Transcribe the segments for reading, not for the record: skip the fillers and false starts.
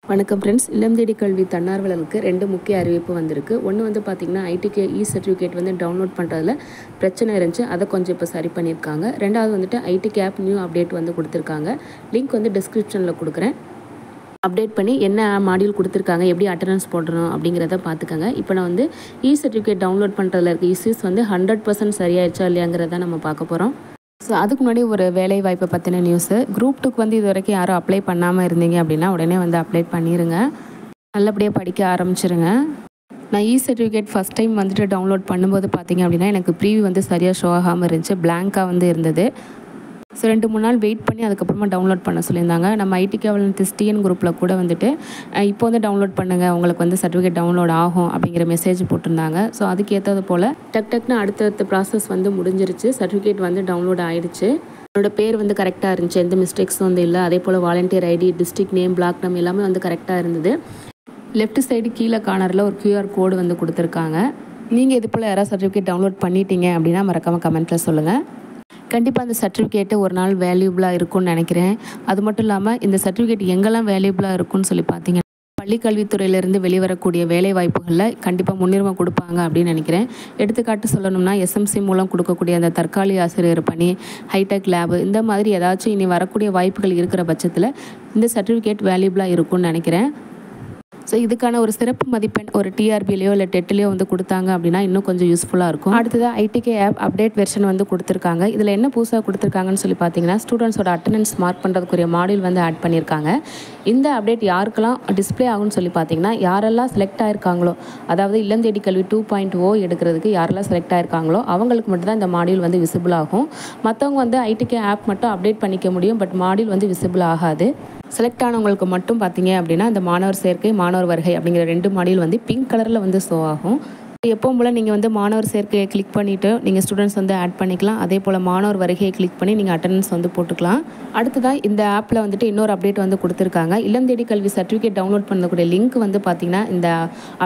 வணக்கம் ஃப்ரெண்ட்ஸ். இல்லம் தேடி கல்வி தன்னார்வலர்களுக்கு 2 முக்கிய அறிவிப்பு வந்திருக்கு. ஒன்று வந்து பார்த்திங்கன்னா ஐடிகே சர்டிஃபிகேட் வந்து டவுன்லோட் பண்ணுறதுல பிரச்சனை இருந்துச்சு. அதை கொஞ்சம் இப்போ சரி பண்ணியிருக்காங்க. ரெண்டாவது வந்துட்டு ஐடிகே ஆப் நியூ அப்டேட் வந்து கொடுத்துருக்காங்க. லிங்க் வந்து டிஸ்கிரிப்ஷனில் கொடுக்குறேன். அப்டேட் பண்ணி என்ன மாடியூல் கொடுத்துருக்காங்க, எப்படி அட்டண்டன்ஸ் போடணும் அப்படிங்கிறத பார்த்துக்கோங்க. இப்போ நான் வந்து சர்டிஃபிகேட் டவுன்லோட் பண்ணுறதுல இருக்க இஷ்யூஸ் வந்து 100% சரியாயிடுச்சா இல்லையாங்கிறத நம்ம பார்க்க போகிறோம். ஸோ அதுக்கு முன்னாடி ஒரு வேலை வாய்ப்பை பற்றின நியூஸு. குரூப் 2க்கு வந்து இது வரைக்கும் யாரும் அப்ளை பண்ணாமல் இருந்தீங்க அப்படின்னா உடனே வந்து அப்ளை பண்ணிடுங்க. நல்லபடியாக படிக்க ஆரம்பிச்சிருங்க. நான் சர்டிஃபிகேட் ஃபஸ்ட் டைம் வந்துட்டு டவுன்லோட் பண்ணும்போது பார்த்தீங்க அப்படின்னா எனக்கு ப்ரீவியூ வந்து சரியாக ஷோ ஆகாமல் இருந்துச்சு, பிளாங்காக வந்து இருந்தது. ஸோ 2-3 நாள் வெயிட் பண்ணி அதுக்கப்புறமா டவுன்லோட் பண்ண சொல்லியிருந்தாங்க. நம்ம ஐடிகே டிஎன் குரூப்பில் கூட வந்துட்டு இப்போ வந்து டவுன்லோட் பண்ணுங்கள், உங்களுக்கு வந்து சர்டிஃபிகேட் டவுன்லோட் ஆகும் அப்படிங்கிற மெசேஜ் போட்டிருந்தாங்க. ஸோ அதுக்கு ஏற்றது போல் டக்குன்னு அடுத்தடுத்த ப்ராசஸ் வந்து முடிஞ்சிருச்சு. சர்டிஃபிகேட் வந்து டவுன்லோட் ஆகிடுச்சு. என்னோட பேர் வந்து கரெக்டாக இருந்துச்சு, எந்த மிஸ்டேக்ஸும் வந்து இல்லை. அதே போல் volunteer ID, district name, block name எல்லாமே வந்து கரெக்டாக இருந்தது. லெஃப்ட் சைடு கீழே கார்னரில் ஒரு QR கோடு வந்து கொடுத்துருக்காங்க. நீங்கள் இது போல் யாராவது சர்டிஃபிகேட் டவுன்லோட் பண்ணிட்டீங்க அப்படின்னா மறக்காமல் கமெண்ட்டில் சொல்லுங்கள். கண்டிப்பாக அந்த சர்டிஃபிகேட்டு ஒரு நாள் வேல்யூபிளாக இருக்கும்னு நினைக்கிறேன். அது மட்டும் இல்லாமல் இந்த சர்டிஃபிகேட் எங்கெல்லாம் வேல்யூபிளாக இருக்கும்னு சொல்லி பார்த்தீங்கன்னா பள்ளிக்கல்வித்துறையிலேருந்து வெளிவரக்கூடிய வேலை வாய்ப்புகளில் கண்டிப்பாக முன்னுரிமை கொடுப்பாங்க அப்படின்னு நினைக்கிறேன். எடுத்துக்காட்டு சொல்லணும்னா SMC மூலம் கொடுக்கக்கூடிய அந்த தற்காலிக ஆசிரியர் பணி, ஹைடெக் லேபு, இந்த மாதிரி ஏதாச்சும் இனி வரக்கூடிய வாய்ப்புகள் இருக்கிற பட்சத்தில் இந்த சர்டிஃபிகேட் வேல்யூபிளாக இருக்கும்னு நினைக்கிறேன். ஸோ இதுக்கான ஒரு சிறப்பு மதிப்பெண் ஒரு TRBலையோ இல்லை டெட்லையோ வந்து கொடுத்தாங்க அப்படின்னா இன்னும் கொஞ்சம் யூஸ்ஃபுல்லாக இருக்கும். அடுத்ததாக ஐடிகே ஆப் அப்டேட் வெர்ஷன் வந்து கொடுத்துருக்காங்க. இதில் என்ன புதுசாக கொடுத்துருக்காங்கன்னு சொல்லி பார்த்தீங்கன்னா ஸ்டூடெண்ட்ஸோட அட்டண்டன்ஸ் மார்க் பண்ணுறதுக்குரிய மாடியூல் வந்து ஆட் பண்ணியிருக்காங்க. இந்த அப்டேட் யாருக்கெல்லாம் டிஸ்பிளே ஆகும்னு சொல்லி பார்த்தீங்கன்னா யாரெல்லாம் செலக்ட் ஆகிருக்காங்களோ, அதாவது இல்லம் தேடி கல்வி 2.0 எடுக்கிறதுக்கு யாரெல்லாம் செலக்ட் ஆகிருக்காங்களோ அவங்களுக்கு மட்டும்தான் இந்த மாடியூல் வந்து விசிபிள் ஆகும். மற்றவங்க வந்து ஐடிகே ஆப் மட்டும் அப்டேட் பண்ணிக்க முடியும், பட் மாடியூல் வந்து விசிபிள் ஆகாது. செலக்ட் ஆனவங்களுக்கு மட்டும் பார்த்தீங்க அப்படின்னா இந்த மாணவர் சேர்க்கை, மாணவர் வருகை அப்படிங்கிற 2 மாடியூல் வந்து பிங்க் கலரில் வந்து ஷோ ஆகும். எப்பவும் போல் நீங்கள் வந்து மாணவர் சேர்க்கையை கிளிக் பண்ணிவிட்டு நீங்கள் ஸ்டூடெண்ட்ஸ் வந்து ஆட் பண்ணிக்கலாம். அதே போல் மாணவர் வருகையை கிளிக் பண்ணி நீங்கள் அட்டண்டன்ஸ் வந்து போட்டுக்கலாம். அடுத்ததான் இந்த ஆப்பில் வந்துட்டு இன்னொரு அப்டேட் வந்து கொடுத்துருக்காங்க. இல்லம் தேடி கல்வி சர்டிஃபிகேட் டவுன்லோட் பண்ணக்கூடிய லிங்க் வந்து பார்த்திங்கன்னா இந்த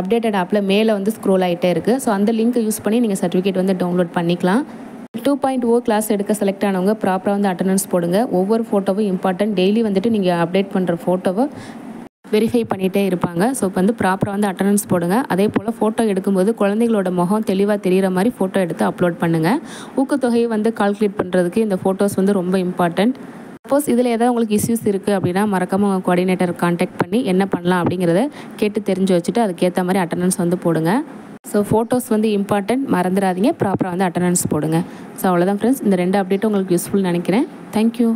அப்டேட்டட் ஆப்பில் மேலே வந்து ஸ்க்ரோல் ஆகிட்டே இருக்குது. ஸோ அந்த லிங்க்கை யூஸ் பண்ணி நீங்கள் சர்டிஃபிகேட் வந்து டவுன்லோட் பண்ணிக்கலாம். 2.0 கிளாஸ் எடுக்க செலக்ட் ஆனவங்க ப்ராப்பராக வந்து அட்டண்டன்ஸ் போடுங்க. ஒவ்வொரு ஃபோட்டோவும் இம்பார்ட்டன்ட். டெய்லி வந்துட்டு நீங்கள் அப்டேட் பண்ணுற ஃபோட்டோவை வெரிஃபை பண்ணிகிட்டே இருப்பாங்க. ஸோ இப்போ வந்து ப்ராப்பராக வந்து அட்டண்டன்ஸ் போடுங்க. அதே போல் ஃபோட்டோ எடுக்கும்போது குழந்தைங்களோட முகம் தெளிவாக தெரிகிற மாதிரி ஃபோட்டோ எடுத்து அப்லோட் பண்ணுங்கள். ஊக்கத்தொகையை வந்து கால்குலேட் பண்ணுறதுக்கு இந்த ஃபோட்டோஸ் வந்து ரொம்ப இம்பார்ட்டன்ட். சப்போஸ் இதில் ஏதாவது உங்களுக்கு இஷ்யூஸ் இருக்குது அப்படின்னா மறக்காமல் உங்கள் கோஆர்டினேட்டர் கான்டாக்ட் பண்ணி என்ன பண்ணலாம் அப்படிங்கிறத கேட்டு தெரிஞ்சு வச்சுட்டு அதுக்கேற்ற மாதிரி அட்டண்டன்ஸ் வந்து போடுங்க. ஸோ ஃபோட்டோஸ் வந்து இம்பார்ட்டன்ட், மறந்துடாதீங்க. ப்ராப்பராக வந்து அட்டண்டன்ஸ் போடுங்க. ஸோ அவ்வளோதான் ஃப்ரெண்ட்ஸ். இந்த 2 அப்டேட்டும் உங்களுக்கு யூஸ்ஃபுல் நினைக்கிறேன். தேங்க்யூ.